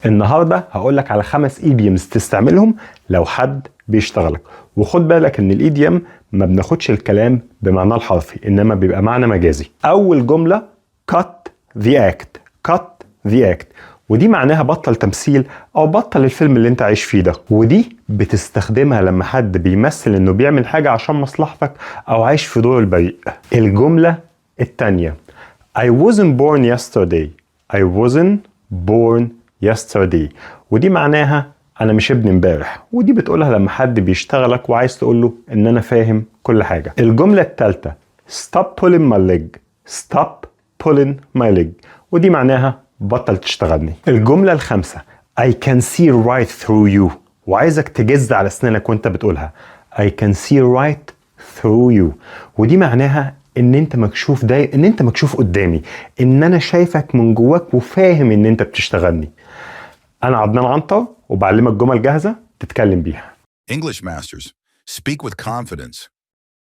النهارده هقولك على 5 ايديومز تستعملهم لو حد بيشتغلك، وخد بالك ان الايديوم ما بناخدش الكلام بمعناه الحرفي، انما بيبقى معنى مجازي. اول جمله cut the act، cut the act، ودي معناها بطل تمثيل او بطل الفيلم اللي انت عايش فيه ده. ودي بتستخدمها لما حد بيمثل انه بيعمل حاجه عشان مصلحتك او عايش في دور البريء. الجمله الثانيه I wasn't born yesterday، I wasn't born yesterday، ودي معناها انا مش ابن امبارح، ودي بتقولها لما حد بيشتغلك وعايز تقوله ان انا فاهم كل حاجه. الجمله الثالثه stop pulling my leg، stop pulling my leg، ودي معناها بطل تشتغلني. الجمله الخامسه I can see right through you، وعايزك تجز على اسنانك وانت بتقولها I can see right through you، ودي معناها ان انت مكشوف ان انت مكشوف قدامي، ان انا شايفك من جواك وفاهم ان انت بتشتغلني. انا عدنان عنتر وبعلمك جمل جاهزة تتكلم بيها. English Masters. Speak with confidence.